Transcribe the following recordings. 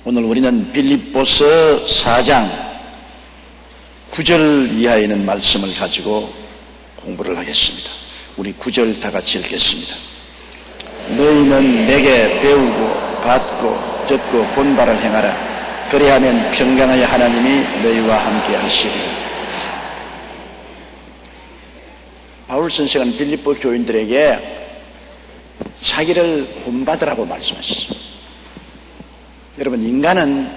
오늘 우리는 빌립보서 4장 9절 이하에 있는 말씀을 가지고 공부를 하겠습니다. 우리 9절 다 같이 읽겠습니다. 너희는 내게 배우고 받고 듣고 본 바를 행하라. 그리하면 평강의 하나님이 너희와 함께 하시리라. 바울 선생은 빌립보 교인들에게 자기를 본받으라고 말씀하셨습니다. 여러분, 인간은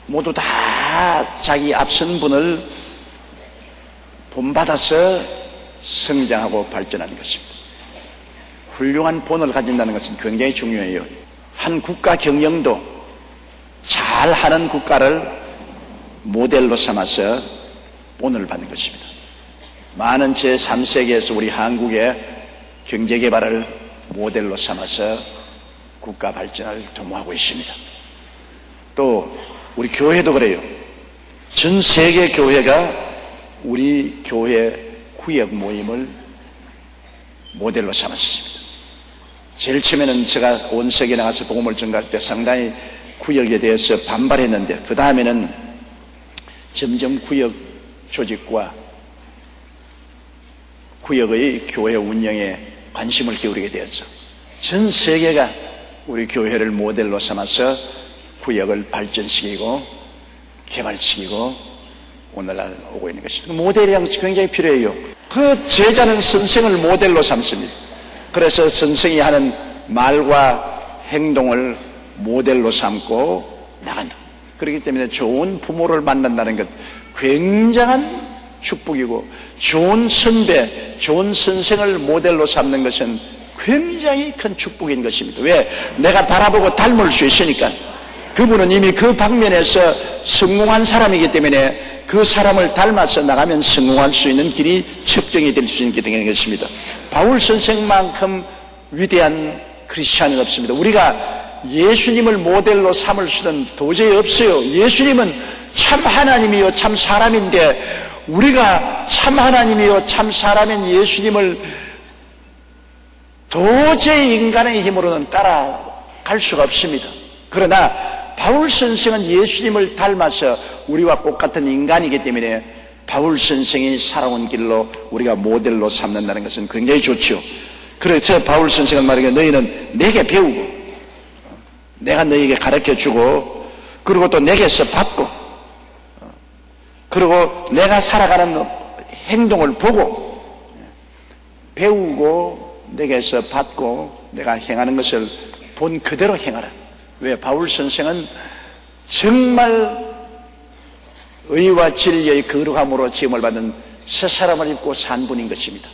모두 다 자기 앞선 분을 본받아서 성장하고 발전하는 것입니다. 훌륭한 본을 가진다는 것은 굉장히 중요해요. 한 국가 경영도 잘하는 국가를 모델로 삼아서 본을 받는 것입니다. 많은 제3세계에서 우리 한국의 경제개발을 모델로 삼아서 국가 발전을 도모하고 있습니다. 또 우리 교회도 그래요. 전 세계 교회가 우리 교회 구역 모임을 모델로 삼았습니다. 제일 처음에는 제가 온 세계에 나가서 복음을 전가할 때 상당히 구역에 대해서 반발했는데, 그 다음에는 점점 구역 조직과 구역의 교회 운영에 관심을 기울이게 되었죠. 전 세계가 우리 교회를 모델로 삼아서 구역을 발전시키고 개발시키고 오늘날 오고 있는 것입니다. 모델이 굉장히 필요해요. 그 제자는 선생을 모델로 삼습니다. 그래서 선생이 하는 말과 행동을 모델로 삼고 나간다. 그렇기 때문에 좋은 부모를 만난다는 것 굉장한 축복이고, 좋은 선배, 좋은 선생을 모델로 삼는 것은 굉장히 큰 축복인 것입니다. 왜? 내가 바라보고 닮을 수 있으니까. 그분은 이미 그 방면에서 성공한 사람이기 때문에 그 사람을 닮아서 나가면 성공할 수 있는 길이 측정이 될 수 있게 되는 것입니다. 바울 선생만큼 위대한 크리스찬은 없습니다. 우리가 예수님을 모델로 삼을 수는 도저히 없어요. 예수님은 참 하나님이요 참 사람인데, 우리가 참 하나님이요 참 사람인 예수님을 도저히 인간의 힘으로는 따라갈 수가 없습니다. 그러나 바울 선생은 예수님을 닮아서 우리와 똑같은 인간이기 때문에 바울 선생이 살아온 길로 우리가 모델로 삼는다는 것은 굉장히 좋죠. 그래서 바울 선생은 말하기에 너희는 내게 배우고, 내가 너희에게 가르쳐주고, 그리고 또 내게서 받고, 그리고 내가 살아가는 행동을 보고 배우고 내게서 받고 내가 행하는 것을 본 그대로 행하라. 왜? 바울 선생은 정말 의와 진리의 거룩함으로 지음을 받은 새 사람을 입고 산 분인 것입니다.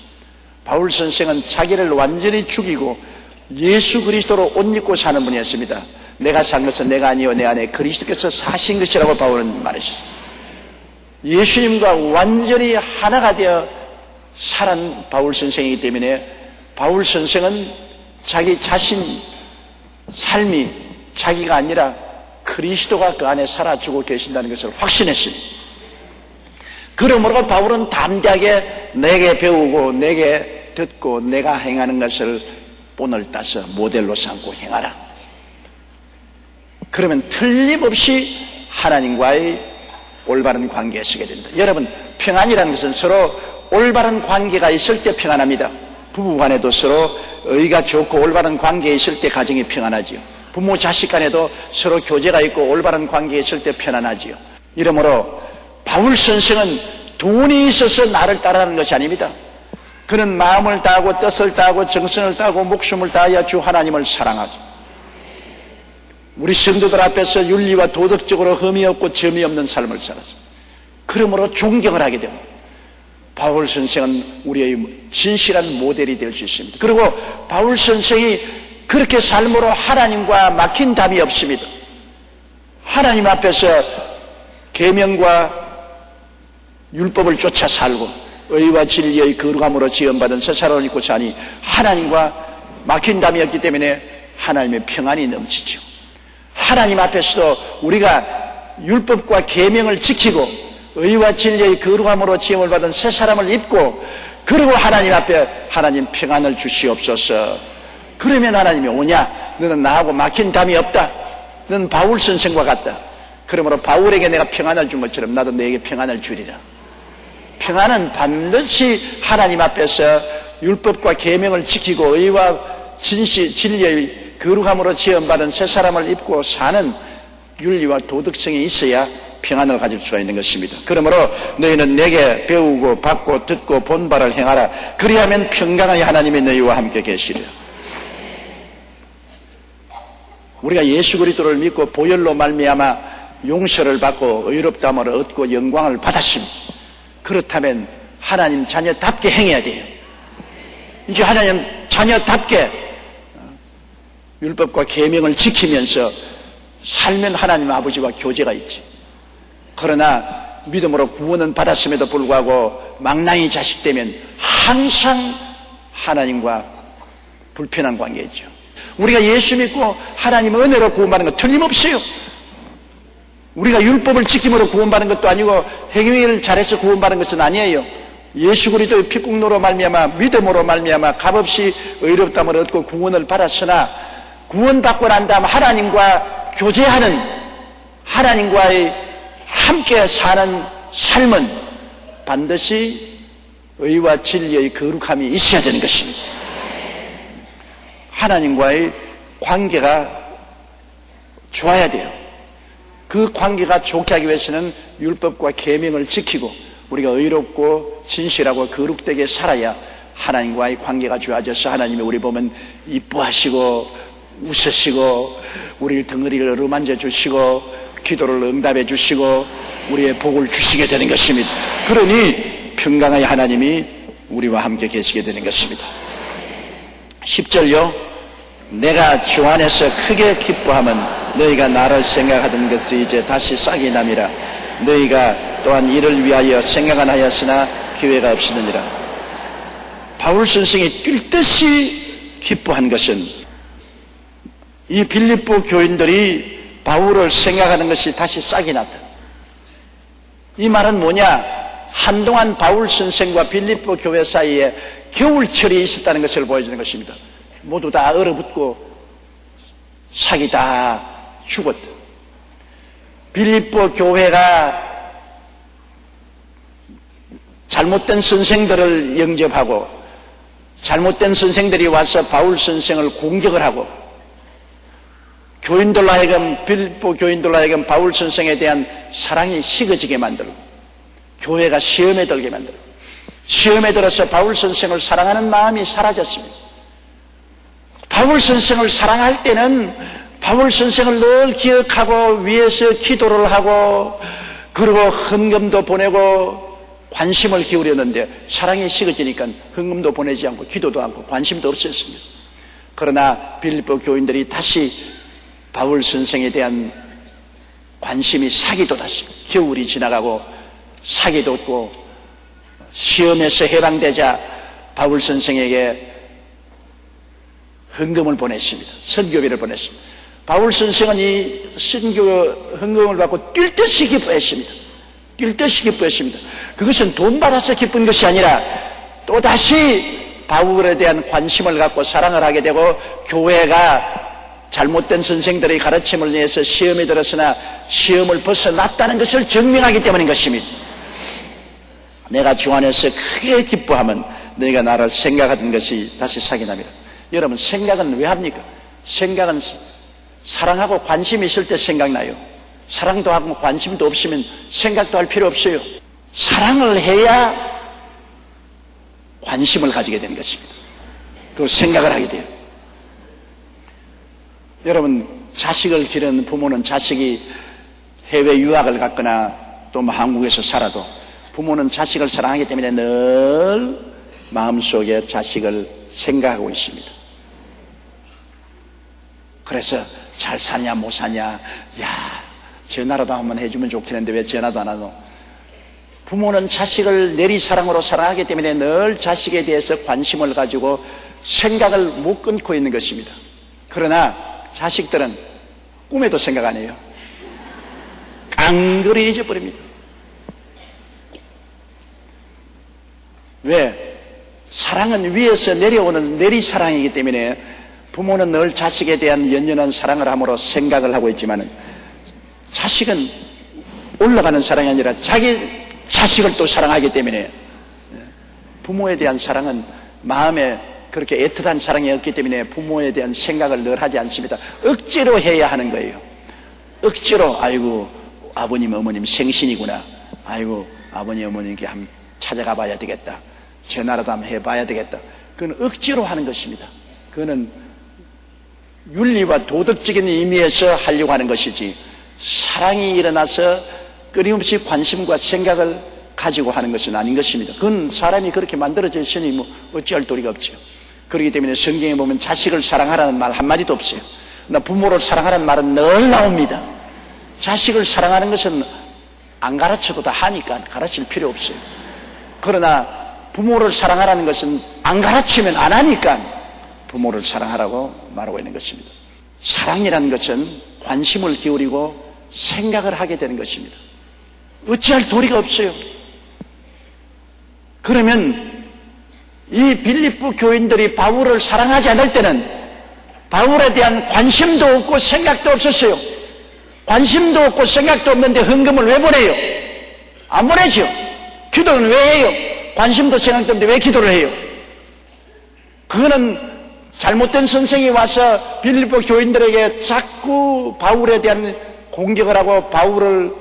바울 선생은 자기를 완전히 죽이고 예수 그리스도로 옷 입고 사는 분이었습니다. 내가 산 것은 내가 아니요 내 안에 그리스도께서 사신 것이라고 바울은 말했습니다. 예수님과 완전히 하나가 되어 살은 바울 선생이기 때문에 바울 선생은 자기 자신 삶이 자기가 아니라 그리스도가 그 안에 살아주고 계신다는 것을 확신했습니다. 그러므로 바울은 담대하게 내게 배우고 내게 듣고 내가 행하는 것을 본을 따서 모델로 삼고 행하라. 그러면 틀림없이 하나님과의 올바른 관계에 서게 된다. 여러분, 평안이라는 것은 서로 올바른 관계가 있을 때 평안합니다. 부부간에도 서로 의가 좋고 올바른 관계에 있을 때 가정이 평안하지요. 부모 자식 간에도 서로 교제가 있고 올바른 관계에 있을 때 편안하지요. 이러므로 바울 선생은 돈이 있어서 나를 따르는 것이 아닙니다. 그는 마음을 다하고 뜻을 다하고 정성을 다하고 목숨을 다하여 주 하나님을 사랑하죠. 우리 성도들 앞에서 윤리와 도덕적으로 흠이 없고 점이 없는 삶을 살았습니다. 그러므로 존경을 하게 됩니다. 바울 선생은 우리의 진실한 모델이 될 수 있습니다. 그리고 바울 선생이 그렇게 삶으로 하나님과 막힌 담이 없습니다. 하나님 앞에서 계명과 율법을 쫓아 살고 의와 진리의 거룩함으로 지원받은 새 사람을 입고 사니 하나님과 막힌 담이 없기 때문에 하나님의 평안이 넘치죠. 하나님 앞에서도 우리가 율법과 계명을 지키고 의와 진리의 거룩함으로 지음을 받은 새 사람을 입고, 그리고 하나님 앞에 하나님 평안을 주시옵소서. 그러면 하나님이 오냐? 너는 나하고 막힌 담이 없다. 넌 바울 선생과 같다. 그러므로 바울에게 내가 평안을 준 것처럼 나도 너에게 평안을 주리라. 평안은 반드시 하나님 앞에서 율법과 계명을 지키고 의와 진리의 거룩함으로 지원받은 새 사람을 입고 사는 윤리와 도덕성이 있어야 평안을 가질 수가 있는 것입니다. 그러므로 너희는 내게 배우고 받고 듣고 본 바를 행하라. 그리하면 평강의 하나님이 너희와 함께 계시리라. 우리가 예수 그리스도를 믿고 보혈로 말미암아 용서를 받고 의롭다함을 얻고 영광을 받았습니다. 그렇다면 하나님 자녀답게 행해야 돼요. 이제 하나님 자녀답게 율법과 계명을 지키면서 살면 하나님 아버지와 교제가 있지. 그러나 믿음으로 구원은 받았음에도 불구하고 망나니 자식 되면 항상 하나님과 불편한 관계죠. 우리가 예수 믿고 하나님 은혜로 구원받는 거 틀림없어요. 우리가 율법을 지킴으로 구원받는 것도 아니고 행위를 잘해서 구원받는 것은 아니에요. 예수 그리스도의 피국로로 말미암아 믿음으로 말미암아 값없이 의롭다함을 얻고 구원을 받았으나 구원받고 난 다음 하나님과 교제하는, 하나님과의 함께 사는 삶은 반드시 의와 진리의 거룩함이 있어야 되는 것입니다. 하나님과의 관계가 좋아야 돼요. 그 관계가 좋게 하기 위해서는 율법과 계명을 지키고 우리가 의롭고 진실하고 거룩되게 살아야 하나님과의 관계가 좋아져서 하나님이 우리 보면 이뻐하시고 웃으시고 우리를 덩어리를 어루만져 주시고 기도를 응답해 주시고 우리의 복을 주시게 되는 것입니다. 그러니 평강의 하나님이 우리와 함께 계시게 되는 것입니다. 10절요. 내가 주 안에서 크게 기뻐하면 너희가 나를 생각하던 것이 이제 다시 싹이 남이라. 너희가 또한 이를 위하여 생각은 하였으나 기회가 없으느니라. 바울 선생이 뛸 듯이 기뻐한 것은 이 빌립보 교인들이 바울을 생각하는 것이 다시 싹이 났다. 이 말은 뭐냐? 한동안 바울 선생과 빌립보 교회 사이에 겨울철이 있었다는 것을 보여주는 것입니다. 모두 다 얼어붙고 싹이 다 죽었다. 빌립보 교회가 잘못된 선생들을 영접하고 잘못된 선생들이 와서 바울 선생을 공격을 하고 교인들로 하여금 빌립보 교인들로 하여금 바울 선생에 대한 사랑이 식어지게 만들고 교회가 시험에 들게 만들고 시험에 들어서 바울 선생을 사랑하는 마음이 사라졌습니다. 바울 선생을 사랑할 때는 바울 선생을 늘 기억하고 위에서 기도를 하고 그리고 헌금도 보내고 관심을 기울였는데 사랑이 식어지니까 헌금도 보내지 않고 기도도 않고 관심도 없었습니다. 그러나 빌립보 교인들이 다시 바울 선생에 대한 관심이 싹이 돋았습니다. 겨울이 지나가고 싹이 돋고 시험에서 해방되자 바울 선생에게 헌금을 보냈습니다. 선교비를 보냈습니다. 바울 선생은 이 선교 헌금을 받고 뛸 듯이 기뻐했습니다. 뛸 듯이 기뻐했습니다. 그것은 돈 받아서 기쁜 것이 아니라 또다시 바울에 대한 관심을 갖고 사랑을 하게 되고 교회가 잘못된 선생들의 가르침을 위해서 시험에 들었으나 시험을 벗어났다는 것을 증명하기 때문인 것입니다. 내가 주 안에서 크게 기뻐하면 너희가 나를 생각하던 것이 다시 싹이 납니다. 여러분 생각은 왜 합니까? 생각은 사랑하고 관심이 있을 때 생각나요. 사랑도 하고 관심도 없으면 생각도 할 필요 없어요. 사랑을 해야 관심을 가지게 되는 것입니다. 그 생각을 하게 돼요. 여러분 자식을 기르는 부모는 자식이 해외 유학을 갔거나 또 한국에서 살아도 부모는 자식을 사랑하기 때문에 늘 마음속에 자식을 생각하고 있습니다. 그래서 잘 사냐 못 사냐, 야 전화라도 한번 해주면 좋겠는데 왜 전화도 안 하노? 부모는 자식을 내리사랑으로 사랑하기 때문에 늘 자식에 대해서 관심을 가지고 생각을 못 끊고 있는 것입니다. 그러나 자식들은 꿈에도 생각 안 해요. 깡그리 잊어버립니다. 왜? 사랑은 위에서 내려오는 내리사랑이기 때문에 부모는 늘 자식에 대한 연연한 사랑을 함으로 생각을 하고 있지만 자식은 올라가는 사랑이 아니라 자기 자식을 또 사랑하기 때문에 부모에 대한 사랑은 마음에 그렇게 애틋한 사랑이 없기 때문에 부모에 대한 생각을 늘 하지 않습니다. 억지로 해야 하는 거예요. 억지로 아이고 아버님 어머님 생신이구나. 아이고 아버님 어머님께 한번 찾아가 봐야 되겠다. 전화라도 한번 해봐야 되겠다. 그건 억지로 하는 것입니다. 그거는 윤리와 도덕적인 의미에서 하려고 하는 것이지 사랑이 일어나서 끊임없이 관심과 생각을 가지고 하는 것은 아닌 것입니다. 그건 사람이 그렇게 만들어져 있으니 뭐 어찌할 도리가 없죠. 그렇기 때문에 성경에 보면 자식을 사랑하라는 말 한마디도 없어요. 그러나 부모를 사랑하라는 말은 늘 나옵니다. 자식을 사랑하는 것은 안 가르쳐도 다 하니까 가르칠 필요 없어요. 그러나 부모를 사랑하라는 것은 안 가르치면 안 하니까 부모를 사랑하라고 말하고 있는 것입니다. 사랑이라는 것은 관심을 기울이고 생각을 하게 되는 것입니다. 어찌할 도리가 없어요. 그러면 이 빌립보 교인들이 바울을 사랑하지 않을 때는 바울에 대한 관심도 없고 생각도 없었어요. 관심도 없고 생각도 없는데 헌금을 왜 보내요? 안 보내죠. 기도는 왜 해요? 관심도 생각도 없는데 왜 기도를 해요? 그거는 잘못된 선생이 와서 빌립보 교인들에게 자꾸 바울에 대한 공격을 하고 바울을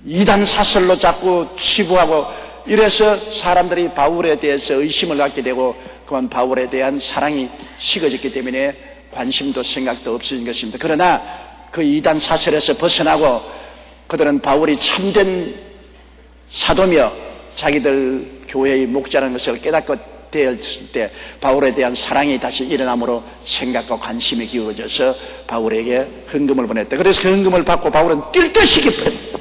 이단 사설로 자꾸 치부하고 이래서 사람들이 바울에 대해서 의심을 갖게 되고 그만 바울에 대한 사랑이 식어졌기 때문에 관심도 생각도 없어진 것입니다. 그러나 그 이단 사설에서 벗어나고 그들은 바울이 참된 사도며 자기들 교회의 목자라는 것을 깨닫고 되었을 때 바울에 대한 사랑이 다시 일어남으로 생각과 관심이 기울어져서 바울에게 헌금을 보냈다. 그래서 그 헌금을 받고 바울은 뛸 듯이 기뻐했다.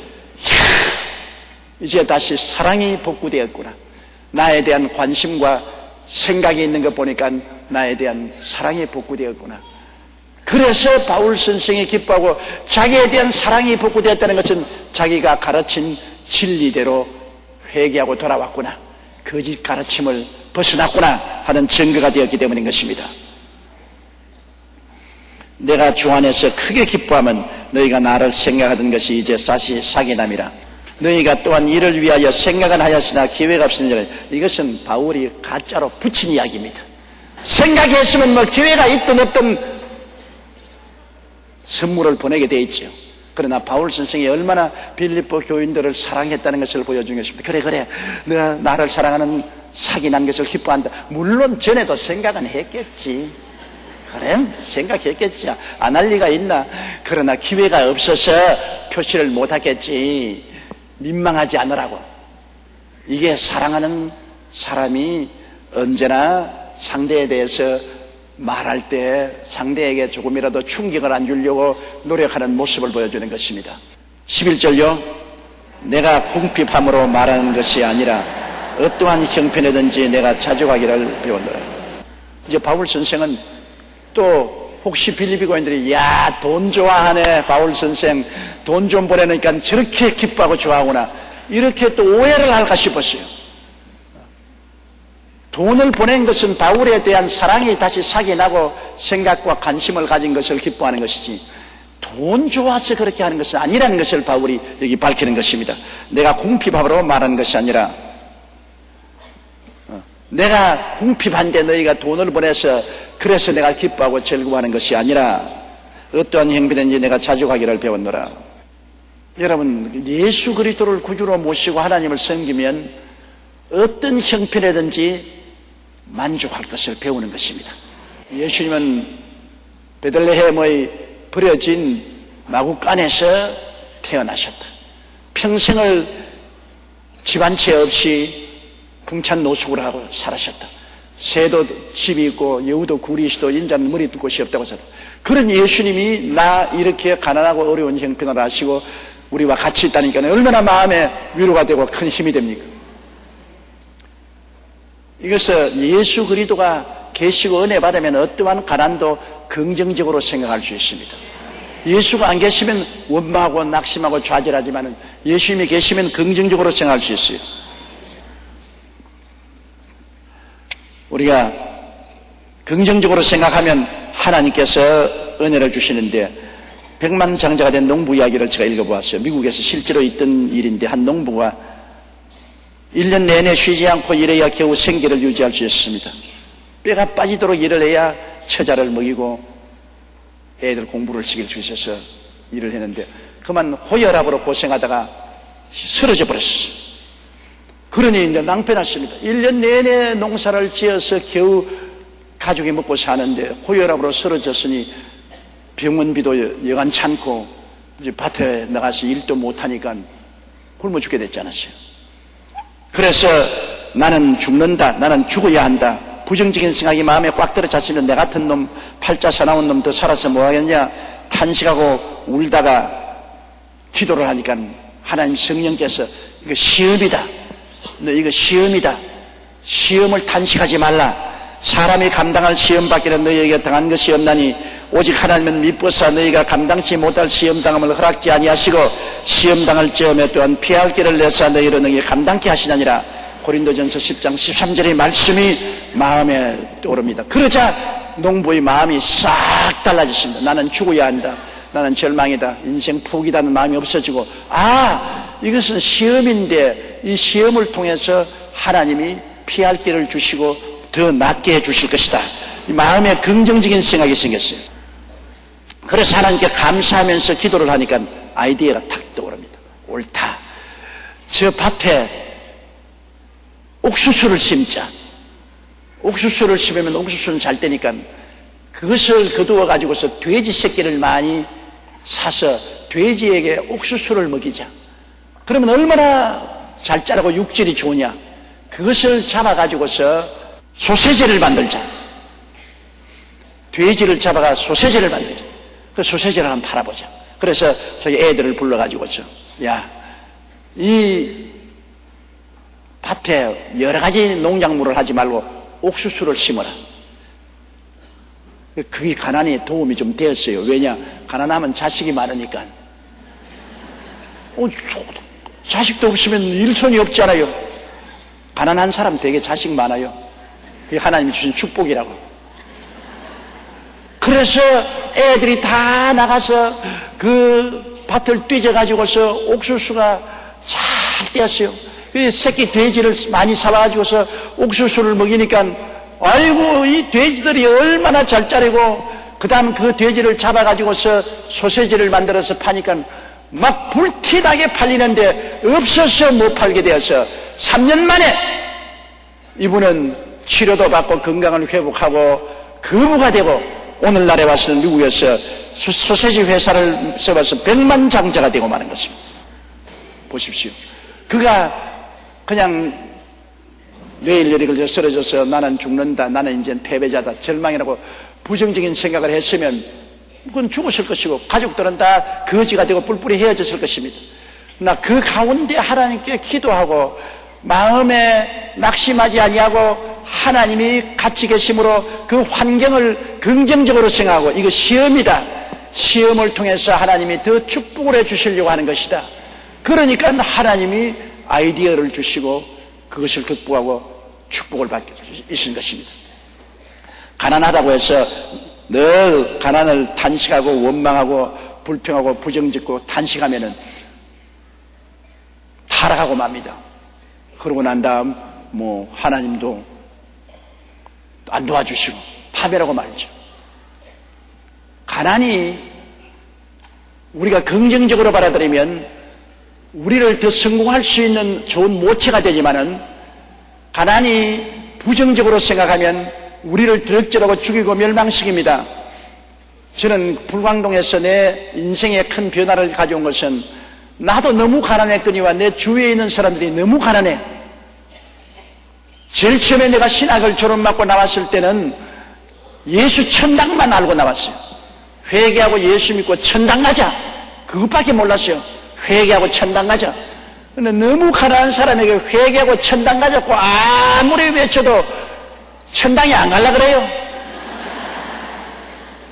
이제 다시 사랑이 복구되었구나. 나에 대한 관심과 생각이 있는 것 보니까 나에 대한 사랑이 복구되었구나. 그래서 바울 선생이 기뻐하고 자기에 대한 사랑이 복구되었다는 것은 자기가 가르친 진리대로 회개하고 돌아왔구나. 거짓 가르침을 벗어났구나 하는 증거가 되었기 때문인 것입니다. 내가 주 안에서 크게 기뻐하면 너희가 나를 생각하던 것이 이제 사기남이라. 너희가 또한 이를 위하여 생각은 하였으나 기회가 없으니라. 이것은 바울이 가짜로 붙인 이야기입니다. 생각했으면 뭐 기회가 있든 없든 선물을 보내게 돼 있죠. 그러나 바울 선생이 얼마나 빌립보 교인들을 사랑했다는 것을 보여준 것입니다. 그래 내가 나를 사랑하는 사기 난 것을 기뻐한다. 물론 전에도 생각은 했겠지. 그래 생각했겠지. 안 할 리가 있나. 그러나 기회가 없어서 표시를 못하겠지. 민망하지 않으라고. 이게 사랑하는 사람이 언제나 상대에 대해서 말할 때 상대에게 조금이라도 충격을 안 주려고 노력하는 모습을 보여주는 것입니다. 11절요. 내가 궁핍함으로 말하는 것이 아니라 어떠한 형편이든지 내가 자족하기를 배웠노라. 이제 바울 선생은 또 혹시 빌립보 교인들이 야, 돈 좋아하네 바울 선생, 돈 좀 보내니까 저렇게 기뻐하고 좋아하구나, 이렇게 또 오해를 할까 싶었어요. 돈을 보낸 것은 바울에 대한 사랑이 다시 사기나고 생각과 관심을 가진 것을 기뻐하는 것이지 돈 좋아서 그렇게 하는 것은 아니라는 것을 바울이 여기 밝히는 것입니다. 내가 궁핍함으로 말하는 것이 아니라 내가 궁핍한데 너희가 돈을 보내서 그래서 내가 기뻐하고 즐거워하는 것이 아니라 어떠한 형편인지 내가 자족하기를 배웠노라. 여러분, 예수 그리스도를 구주로 모시고 하나님을 섬기면 어떤 형편이든지 만족할 것을 배우는 것입니다. 예수님은 베들레헴의 버려진 마구간에서 태어나셨다. 평생을 집 한 채 없이 풍찬 노숙을 하고 살으셨다. 새도 집이 있고 여우도 굴이 있어도 인자는 머리 둘 곳이 없다고 하셨다. 그런 예수님이 나 이렇게 가난하고 어려운 형편을 아시고 우리와 같이 있다니까 얼마나 마음에 위로가 되고 큰 힘이 됩니까? 이것을 예수 그리스도가 계시고 은혜 받으면 어떠한 가난도 긍정적으로 생각할 수 있습니다. 예수가 안 계시면 원망하고 낙심하고 좌절하지만 예수님이 계시면 긍정적으로 생각할 수 있어요. 우리가 긍정적으로 생각하면 하나님께서 은혜를 주시는데, 백만장자가 된 농부 이야기를 제가 읽어보았어요. 미국에서 실제로 있던 일인데, 한 농부가 1년 내내 쉬지 않고 일해야 겨우 생계를 유지할 수 있습니다. 뼈가 빠지도록 일을 해야 처자를 먹이고 애들 공부를 시킬 수 있어서 일을 했는데, 그만 호혈압으로 고생하다가 쓰러져 버렸어요. 그러니 이제 낭패났습니다. 1년 내내 농사를 지어서 겨우 가족이 먹고 사는데 호혈압으로 쓰러졌으니 병원비도 여간치 않고 이제 밭에 나가서 일도 못하니까 굶어 죽게 됐지 않았어요. 그래서 나는 죽는다, 나는 죽어야 한다, 부정적인 생각이 마음에 꽉 들어 찼으면 내 같은 놈, 팔자 사나운 놈 더 살아서 뭐하겠냐 탄식하고 울다가 기도를 하니까 하나님 성령께서 이거 시험이다, 너 이거 시험이다, 시험을 탄식하지 말라, 사람이 감당할 시험밖에는 너희에게 당한 것이 없나니 오직 하나님은 미쁘사 너희가 감당치 못할 시험당함을 허락지 아니하시고 시험당할 즈음에 또한 피할 길을 내사 너희로 능히 감당케 하시나니라. 고린도전서 10장 13절의 말씀이 마음에 떠오릅니다. 그러자 농부의 마음이 싹 달라졌습니다. 나는 죽어야 한다, 나는 절망이다, 인생 포기다는 마음이 없어지고, 이것은 시험인데 이 시험을 통해서 하나님이 피할 길을 주시고 더 낫게 해주실 것이다, 이 마음에 긍정적인 생각이 생겼어요. 그래서 하나님께 감사하면서 기도를 하니까 아이디어가 탁 떠오릅니다. 옳다, 저 밭에 옥수수를 심자. 옥수수를 심으면 옥수수는 잘 되니까 그것을 거두어 가지고서 돼지 새끼를 많이 사서 돼지에게 옥수수를 먹이자. 그러면 얼마나 잘 자라고 육질이 좋으냐. 그것을 잡아 가지고서 소세지를 만들자. 돼지를 잡아가 소세지를 만들자. 그 소세지를 한번 팔아보자. 그래서 저희 애들을 불러가지고서, 야, 이 밭에 여러 가지 농작물을 하지 말고 옥수수를 심어라. 그게 가난에 도움이 좀 되었어요. 왜냐? 가난하면 자식이 많으니까. 자식도 없으면 일손이 없잖아요. 가난한 사람 되게 자식 많아요. 그게 하나님이 주신 축복이라고. 그래서 애들이 다 나가서 그 밭을 뒤져가지고서 옥수수가 잘 떼었어요. 그 새끼 돼지를 많이 사와가지고서 옥수수를 먹이니까, 아이고, 이 돼지들이 얼마나 잘 자라고, 그 다음 그 돼지를 잡아가지고서 소세지를 만들어서 파니까 막 불티나게 팔리는데 없어서 못 팔게 되어서 3년 만에 이분은 치료도 받고 건강을 회복하고 거부가 되고 오늘날에 와서는 미국에서 소세지 회사를 세워서 백만장자가 되고 마는 것입니다. 보십시오. 그가 그냥 뇌일 열이 쓰러져서 나는 죽는다, 나는 이제 패배자다, 절망이라고 부정적인 생각을 했으면 그건 죽었을 것이고 가족들은 다 거지가 되고 뿔뿔이 헤어졌을 것입니다. 나 그 가운데 하나님께 기도하고 마음에 낙심하지 아니하고 하나님이 같이 계심으로 그 환경을 긍정적으로 생각하고, 이거 시험이다, 시험을 통해서 하나님이 더 축복을 해주시려고 하는 것이다. 그러니까 하나님이 아이디어를 주시고 그것을 극복하고 축복을 받게 있는 것입니다. 가난하다고 해서 늘 가난을 탄식하고 원망하고 불평하고 부정짓고 탄식하면은 타락하고 맙니다. 그러고 난 다음 하나님도 안 도와주시고 파멸하고 말이죠. 가난이 우리가 긍정적으로 받아들이면 우리를 더 성공할 수 있는 좋은 모체가 되지만은, 가난이 부정적으로 생각하면 우리를 드럭질하고 죽이고 멸망시킵니다. 저는 불광동에서 내 인생에 큰 변화를 가져온 것은, 나도 너무 가난했거니와 내 주위에 있는 사람들이 너무 가난해. 제일 처음에 내가 신학을 졸업받고 나왔을 때는 예수 천당만 알고 나왔어요. 회개하고 예수 믿고 천당 가자, 그것밖에 몰랐어요. 회개하고 천당 가자. 근데 너무 가난한 사람에게 회개하고 천당 가자고 아무리 외쳐도 천당에 안 갈라 그래요.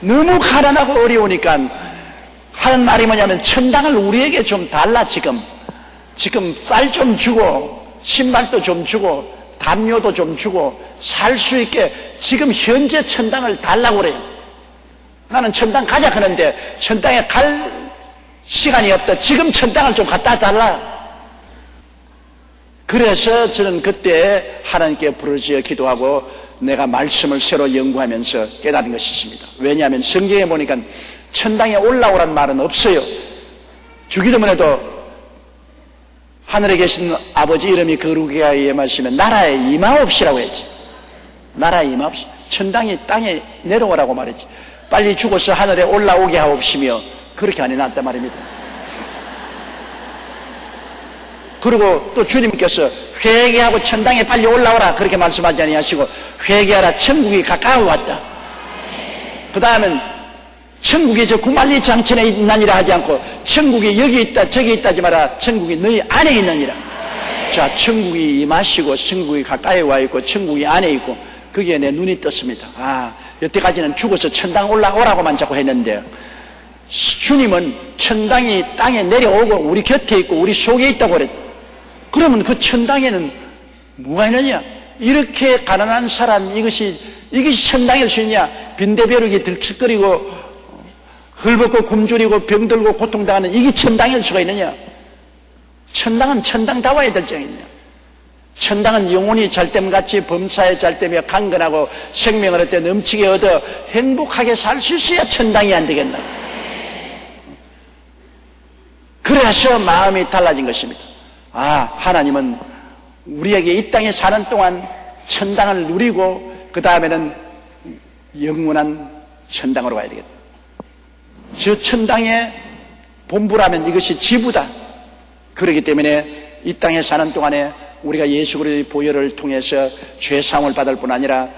너무 가난하고 어려우니까 하는 말이 뭐냐면, 천당을 우리에게 좀 달라. 지금 쌀 좀 주고 신발도 좀 주고 담요도 좀 주고 살 수 있게 지금 현재 천당을 달라고 그래요. 나는 천당 가자 하는데 천당에 갈 시간이 없다. 지금 천당을 좀 갖다 달라. 그래서 저는 그때 하나님께 부르짖어 기도하고 내가 말씀을 새로 연구하면서 깨달은 것이 있습니다. 왜냐하면 성경에 보니까 천당에 올라오란 말은 없어요. 주기도문에도 하늘에 계신 아버지 이름이 거룩하게 하여 임하시면 나라에 임하옵시라고 했지. 나라에 임하옵시. 천당이 땅에 내려오라고 말했지. 빨리 죽어서 하늘에 올라오게 하옵시며 그렇게 안 해놨단 말입니다. 그리고 또 주님께서 회개하고 천당에 빨리 올라오라 그렇게 말씀하지 아니하시고 회개하라 천국이 가까워 왔다. 그 다음엔 천국이 저 구만리 장천에 있나니라 하지 않고 천국이 여기 있다 저기 있다 하지 마라. 천국이 너희 안에 있느니라. 자, 천국이 임하시고 천국이 가까이 와 있고 천국이 안에 있고 거기에 내 눈이 떴습니다. 아, 여태까지는 죽어서 천당 올라오라고만 자꾸 했는데 주님은 천당이 땅에 내려오고 우리 곁에 있고 우리 속에 있다고 그랬다. 그러면 그 천당에는 뭐가 있느냐? 이렇게 가난한 사람 이것이 천당일 수 있냐? 빈대벼룩이 들썩거리고 헐벗고 굶주리고 병들고 고통당하는 이게 천당일 수가 있느냐? 천당은 천당다워야 될 정이냐? 천당은 영혼이 잘됨같이 범사에 잘되며 강건하고 생명을 얻되 넘치게 얻어 행복하게 살 수 있어야 천당이 안 되겠나? 그래서 마음이 달라진 것입니다. 아, 하나님은 우리에게 이 땅에 사는 동안 천당을 누리고 그 다음에는 영원한 천당으로 가야 되겠다. 저 천당의 본부라면 이것이 지부다. 그렇기 때문에 이 땅에 사는 동안에 우리가 예수 그리스도의 보혈을 통해서 죄 사함을 받을 뿐 아니라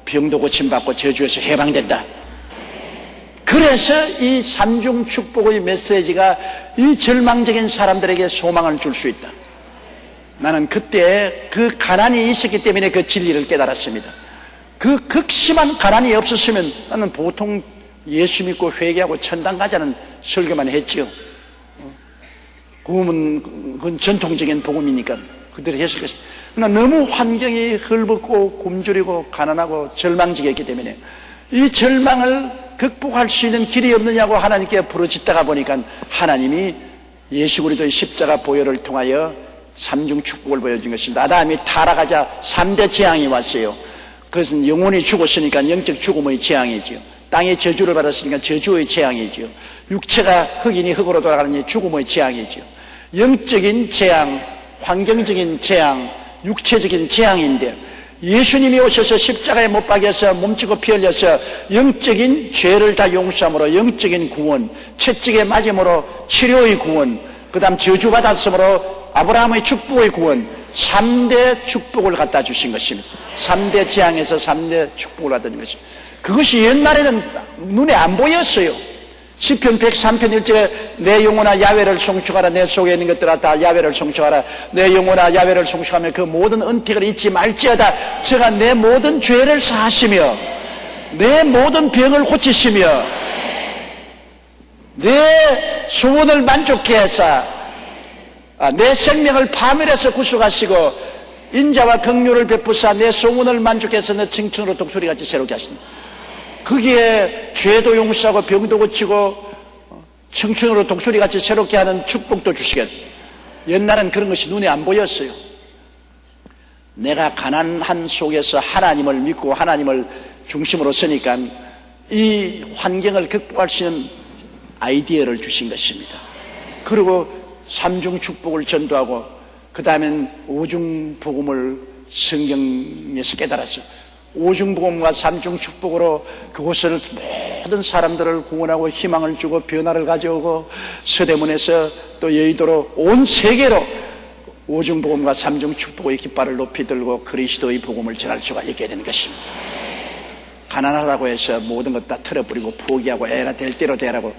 병도 고침받고 저주에서 해방된다. 그래서 이 삼중 축복의 메시지가 이 절망적인 사람들에게 소망을 줄 수 있다. 나는 그때 그 가난이 있었기 때문에 그 진리를 깨달았습니다. 그 극심한 가난이 없었으면 나는 보통 예수 믿고 회개하고 천당 가자는 설교만 했지요. 그건 전통적인 복음이니까 그대로 했을 것입니다. 그러나 너무 환경이 헐벗고 굶주리고 가난하고 절망적이었기 때문에 이 절망을 극복할 수 있는 길이 없느냐고 하나님께 부르짖다가 보니까 하나님이 예수 그리스도의 십자가 보혈을 통하여 삼중 축복을 보여준 것입니다. 아담이 타락하자 3대 재앙이 왔어요. 그것은 영혼이 죽었으니까 영적 죽음의 재앙이지요. 땅에 저주를 받았으니까 저주의 재앙이지요. 육체가 흑인이 흑으로 돌아가는 죽음의 재앙이지요. 영적인 재앙, 환경적인 재앙, 육체적인 재앙인데 예수님이 오셔서 십자가에 못 박여서 몸치고 피 흘려서 영적인 죄를 다 용서함으로 영적인 구원, 채찍에 맞음으로 치료의 구원, 그 다음 저주받았으므로 아브라함의 축복의 구원, 3대 축복을 갖다 주신 것입니다. 3대 재앙에서 3대 축복을 갖다 준 것입니다. 그것이 옛날에는 눈에 안 보였어요. 시편 103편 1절에 내 영혼아 야훼를 송축하라. 내 속에 있는 것들아 다 야훼를 송축하라. 내 영혼아 야훼를 송축하며 그 모든 은택을 잊지 말지어다. 저가 내 모든 죄를 사하시며 내 모든 병을 고치시며 내 소원을 만족케 하사 내 생명을 파멸해서 구속하시고 인자와 긍휼을 베푸사 내 소원을 만족해서 내 청춘으로 독수리같이 새롭게 하신다. 거기에 죄도 용서하고 병도 고치고 청춘으로 독수리같이 새롭게 하는 축복도 주시겠다. 옛날엔 그런 것이 눈에 안 보였어요. 내가 가난한 속에서 하나님을 믿고 하나님을 중심으로 서니까 이 환경을 극복할 수 있는 아이디어를 주신 것입니다. 그리고 삼중 축복을 전도하고 그 다음엔 오중 복음을 성경에서 깨달았죠. 오중복음과 삼중 축복으로 그곳을 모든 사람들을 구원하고 희망을 주고 변화를 가져오고 서대문에서 또 여의도로 온 세계로 오중복음과 삼중 축복의 깃발을 높이 들고 그리스도의 복음을 전할 수가 있게 되는 것입니다. 가난하다고 해서 모든 것 다 털어버리고 포기하고 에라 될 대로 되라고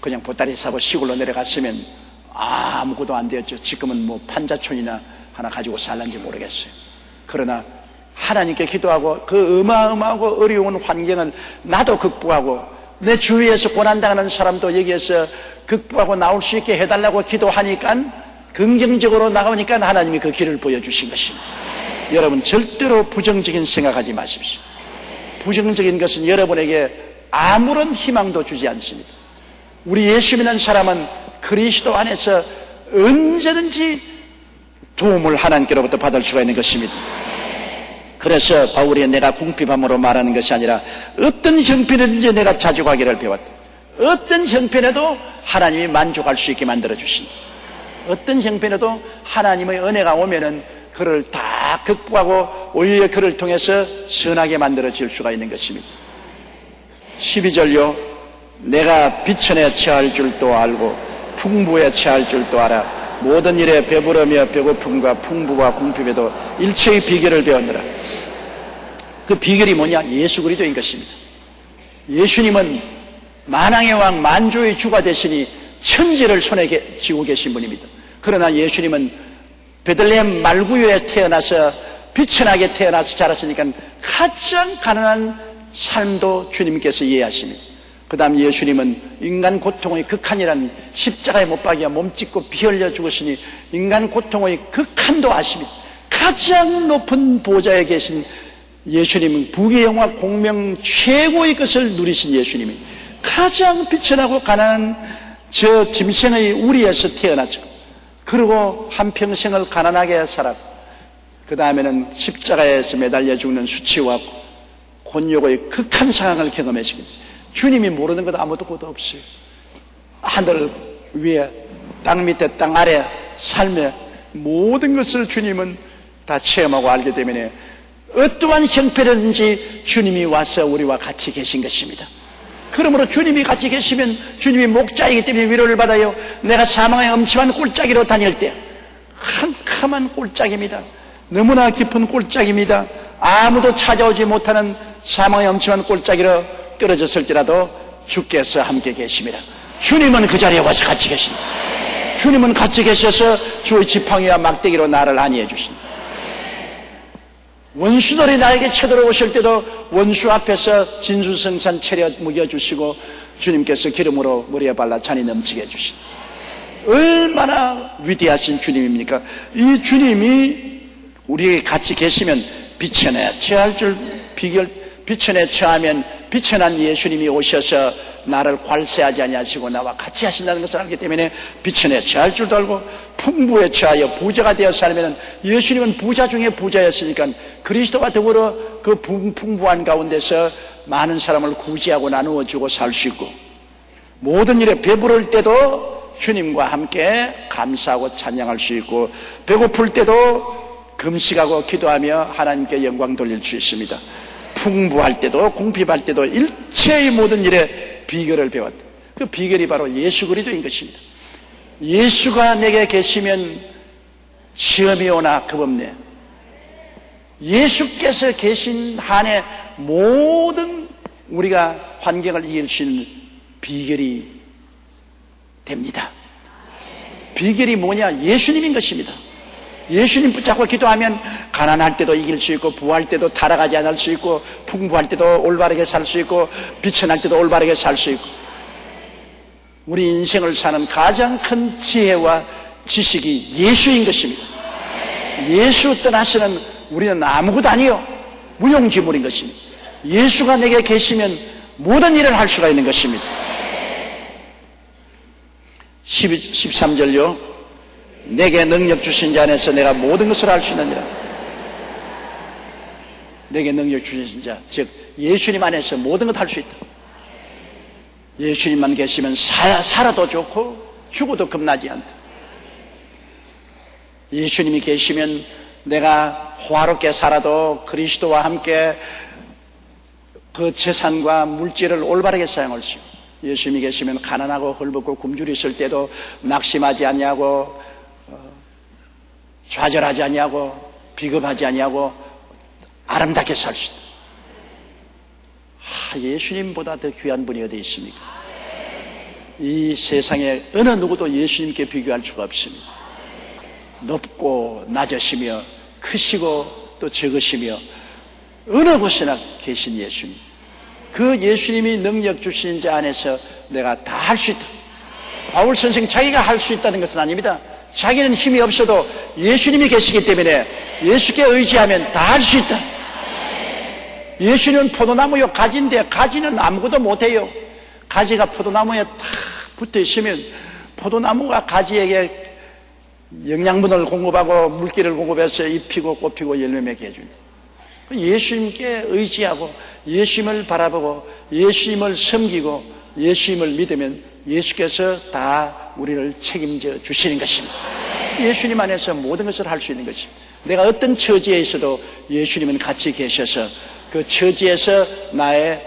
그냥 보따리 사고 시골로 내려갔으면 아무것도 안 되었죠. 지금은 뭐 판자촌이나 하나 가지고 살란지 모르겠어요. 그러나 하나님께 기도하고 그 어마어마하고 어려운 환경을 나도 극복하고 내 주위에서 고난당하는 사람도 여기에서 극복하고 나올 수 있게 해달라고 기도하니까 긍정적으로 나가니까 하나님이 그 길을 보여주신 것입니다. 여러분 절대로 부정적인 생각하지 마십시오. 부정적인 것은 여러분에게 아무런 희망도 주지 않습니다. 우리 예수 믿는 사람은 그리스도 안에서 언제든지 도움을 하나님께로부터 받을 수가 있는 것입니다. 그래서 바울이 내가 궁핍함으로 말하는 것이 아니라 어떤 형편이든지 내가 자족하기를 배웠다. 어떤 형편에도 하나님이 만족할 수 있게 만들어주신다. 어떤 형편에도 하나님의 은혜가 오면은 그를 다 극복하고 오히려 그를 통해서 선하게 만들어질 수가 있는 것입니다. 12절요. 내가 비천에 처할 줄도 알고 풍부에 처할 줄도 알아. 모든 일에 배부르며 배고픔과 풍부와 궁핍에도 일체의 비결을 배웠느라. 그 비결이 뭐냐? 예수 그리스도인 것입니다. 예수님은 만왕의 왕 만주의 주가 되시니 천지를 손에 쥐고 계신 분입니다. 그러나 예수님은 베들레헴 말구유에 태어나서 비천하게 태어나서 자랐으니까 가장 가난한 삶도 주님께서 이해하십니다. 그 다음 예수님은 인간 고통의 극한이란 십자가에 못 박여 몸짓고 피 흘려 죽으시니 인간 고통의 극한도 아십니다. 가장 높은 보좌에 계신 예수님은 부귀 영화 공명 최고의 것을 누리신 예수님이 가장 비천하고 가난한 저 짐승의 우리에서 태어났죠. 그리고 한평생을 가난하게 살았고 그 다음에는 십자가에서 매달려 죽는 수치와 곤욕의 극한 상황을 경험했습니다. 주님이 모르는 것 아무것도 없어요. 하늘 위에 땅 밑에 땅 아래 삶의 모든 것을 주님은 다 체험하고 알기 때문에 어떠한 형편이든지 주님이 와서 우리와 같이 계신 것입니다. 그러므로 주님이 같이 계시면 주님이 목자이기 때문에 위로를 받아요. 내가 사망의 엄침한 꼴짜기로 다닐 때 캄캄한 꼴짜기입니다. 너무나 깊은 꼴짜기입니다. 아무도 찾아오지 못하는 사망의 엄침한 꼴짜기로 떨어졌을지라도 주께서 함께 계십니다. 주님은 그 자리에 와서 같이 계십니다. 주님은 같이 계셔서 주의 지팡이와 막대기로 나를 안위해 주십니다. 원수들이 나에게 쳐들어오실 때도 원수 앞에서 진수성찬 차려 먹여주시고 주님께서 기름으로 머리에 발라 잔이 넘치게 해주십니다. 얼마나 위대하신 주님입니까? 이 주님이 우리에게 같이 계시면 비천에 처할 줄 비결, 비천에 처하면 비천한 예수님이 오셔서 나를 괄세하지 아니하시고 나와 같이 하신다는 것을 알기 때문에 비천에 처할 줄도 알고 풍부에 처하여 부자가 되어 살면 예수님은 부자 중에 부자였으니까 그리스도와 더불어 그 풍부한 가운데서 많은 사람을 구제하고 나누어 주고 살 수 있고 모든 일에 배부를 때도 주님과 함께 감사하고 찬양할 수 있고 배고플 때도 금식하고 기도하며 하나님께 영광 돌릴 수 있습니다. 풍부할 때도 궁핍할 때도 일체의 모든 일에 비결을 배웠다. 그 비결이 바로 예수 그리스도인 것입니다. 예수가 내게 계시면 시험이 오나 겁없네. 예수께서 계신 한에 모든 우리가 환경을 이길 수 있는 비결이 됩니다. 비결이 뭐냐? 예수님인 것입니다. 예수님 붙잡고 기도하면 가난할 때도 이길 수 있고 부할 때도 타락하지 않을 수 있고 풍부할 때도 올바르게 살 수 있고 비천할 때도 올바르게 살 수 있고 우리 인생을 사는 가장 큰 지혜와 지식이 예수인 것입니다. 예수 떠나서는 우리는 아무것도 아니요 무용지물인 것입니다. 예수가 내게 계시면 모든 일을 할 수가 있는 것입니다. 13절요. 내게 능력 주신 자 안에서 내가 모든 것을 할 수 있느니라. 내게 능력 주신 자, 즉 예수님 안에서 모든 것 할 수 있다. 예수님만 계시면 살아도 좋고 죽어도 겁나지 않다. 예수님이 계시면 내가 호화롭게 살아도 그리스도와 함께 그 재산과 물질을 올바르게 사용할 수 있고 예수님이 계시면 가난하고 헐벗고 굶주려 있을 때도 낙심하지 아니하고 좌절하지 아니하고 비겁하지 아니하고 아름답게 살 수 있다. 예수님보다 더 귀한 분이 어디 있습니까? 이 세상에 어느 누구도 예수님께 비교할 수가 없습니다. 높고 낮으시며 크시고 또 적으시며 어느 곳이나 계신 예수님. 그 예수님이 능력 주신 자 안에서 내가 다 할 수 있다. 바울 선생 자기가 할 수 있다는 것은 아닙니다. 자기는 힘이 없어도 예수님이 계시기 때문에 예수께 의지하면 다 할 수 있다. 예수는 포도나무요 가지인데 가지는 아무것도 못해요. 가지가 포도나무에 탁 붙어 있으면 포도나무가 가지에게 영양분을 공급하고 물기를 공급해서 잎이고 꽃피고 열매 맺게 해줍니다. 예수님께 의지하고 예수님을 바라보고 예수님을 섬기고 예수님을 믿으면 예수께서 다 우리를 책임져 주시는 것입니다. 예수님 안에서 모든 것을 할 수 있는 것입니다. 내가 어떤 처지에 있어도 예수님은 같이 계셔서 그 처지에서 나의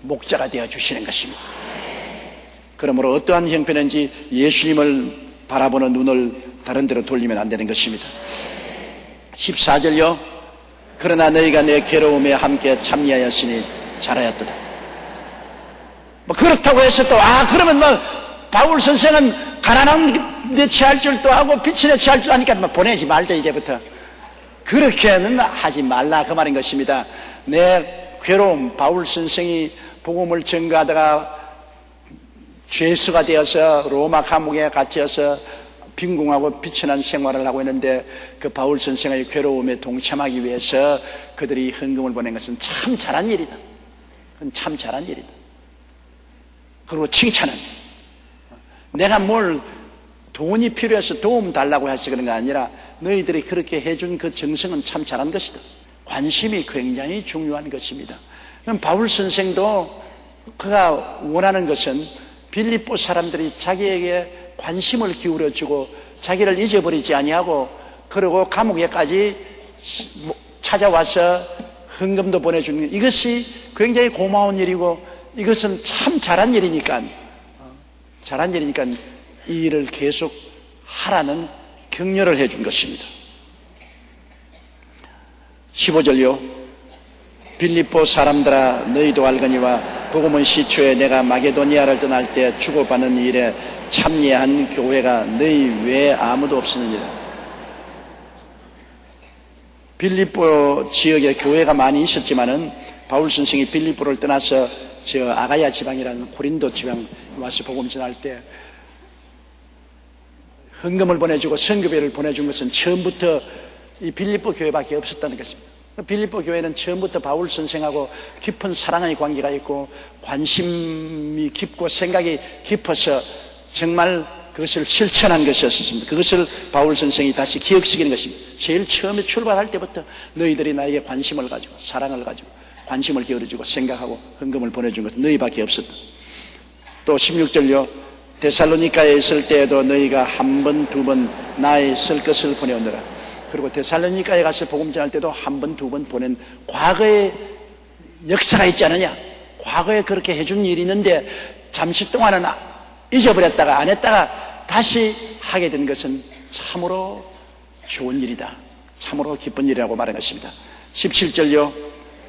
목자가 되어 주시는 것입니다. 그러므로 어떠한 형편인지 예수님을 바라보는 눈을 다른 데로 돌리면 안 되는 것입니다. 14절요. 그러나 너희가 내 괴로움에 함께 참여하였으니 잘하였도다. 뭐 그렇다고 해서 또 그러면 뭐 바울 선생은 가난한 데 취할 줄도 하고 빛에 취할 줄 아니까 뭐 보내지 말자 이제부터. 그렇게는 하지 말라 그 말인 것입니다. 내 괴로움, 바울 선생이 복음을 전가하다가 죄수가 되어서 로마 감옥에 갇혀서 빈궁하고 비천한 생활을 하고 있는데 그 바울 선생의 괴로움에 동참하기 위해서 그들이 헌금을 보낸 것은 참 잘한 일이다. 그건 참 잘한 일이다. 그리고 칭찬은 내가 뭘 돈이 필요해서 도움 달라고 해서 그런 게 아니라 너희들이 그렇게 해준 그 정성은 참 잘한 것이다. 관심이 굉장히 중요한 것입니다. 그럼 바울 선생도 그가 원하는 것은 빌립보 사람들이 자기에게 관심을 기울여주고 자기를 잊어버리지 아니하고 그리고 감옥에까지 찾아와서 헌금도 보내주는 이것이 굉장히 고마운 일이고 이것은 참 잘한 일이니까 이 일을 계속 하라는 격려를 해준 것입니다. 15절요. 빌립보 사람들아 너희도 알거니와 복음은 시초에 내가 마게도니아를 떠날 때 주고받는 일에 참여한 교회가 너희 외에 아무도 없었느니라. 빌립보 지역에 교회가 많이 있었지만은 바울 선생이 빌립보를 떠나서 저 아가야 지방이라는 고린도 지방 와서 복음 전할 때 헌금을 보내주고 선교비를 보내준 것은 처음부터 이 빌립보 교회밖에 없었다는 것입니다. 빌립보 교회는 처음부터 바울 선생하고 깊은 사랑의 관계가 있고 관심이 깊고 생각이 깊어서 정말 그것을 실천한 것이었습니다. 그것을 바울 선생이 다시 기억시키는 것입니다. 제일 처음에 출발할 때부터 너희들이 나에게 관심을 가지고 사랑을 가지고 관심을 기울여주고 생각하고 헌금을 보내준 것은 너희밖에 없었다. 또 16절요. 데살로니가에 있을 때에도 너희가 한 번, 두 번 나의 쓸 것을 보내오느라. 그리고 데살로니가에 가서 복음 전할 때도 한 번, 두 번 보낸 과거의 역사가 있지 않느냐. 과거에 그렇게 해준 일이 있는데 잠시 동안은 잊어버렸다가 안 했다가 다시 하게 된 것은 참으로 좋은 일이다. 참으로 기쁜 일이라고 말한 것입니다. 17절요.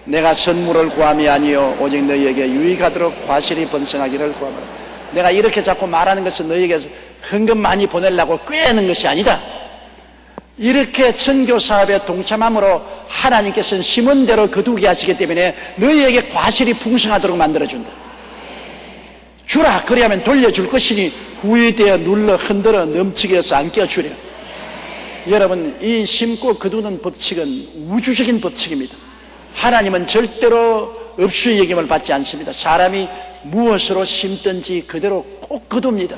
내가 선물을 구함이 아니요 오직 너희에게 유익하도록 과실이 번성하기를 구하노라. 내가 이렇게 자꾸 말하는 것은 너희에게 헌금 많이 보내려고 꾀는 것이 아니다. 이렇게 선교 사업에 동참함으로 하나님께서는 심은 대로 거두게 하시기 때문에 너희에게 과실이 풍성하도록 만들어준다. 주라 그리하면 돌려줄 것이니 후회되어 눌러 흔들어 넘치게 해서 안 끼워주려. 여러분 이 심고 거두는 법칙은 우주적인 법칙입니다. 하나님은 절대로 업수의 여김을 받지 않습니다. 사람이 무엇으로 심든지 그대로 꼭 거둡니다.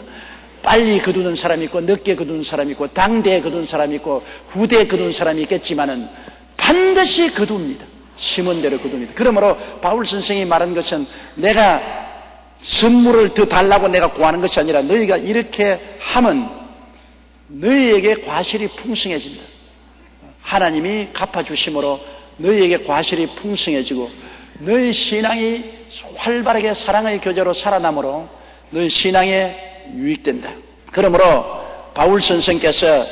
빨리 거두는 사람이 있고 늦게 거두는 사람이 있고 당대에 거두는 사람이 있고 후대에 거두는 사람이 있겠지만은 반드시 거둡니다. 심은 대로 거둡니다. 그러므로 바울 선생이 말한 것은 내가 선물을 더 달라고 내가 구하는 것이 아니라 너희가 이렇게 하면 너희에게 과실이 풍성해진다. 하나님이 갚아주심으로 너희에게 과실이 풍성해지고 너희 신앙이 활발하게 사랑의 교제로 살아남으로 너희 신앙에 유익된다. 그러므로 바울 선생께서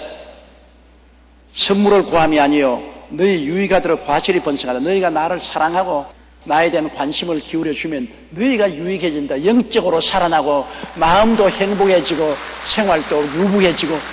선물을 구함이 아니요 너희 유익하도록 과실이 번성하다. 너희가 나를 사랑하고 나에 대한 관심을 기울여주면 너희가 유익해진다. 영적으로 살아나고 마음도 행복해지고 생활도 유부해지고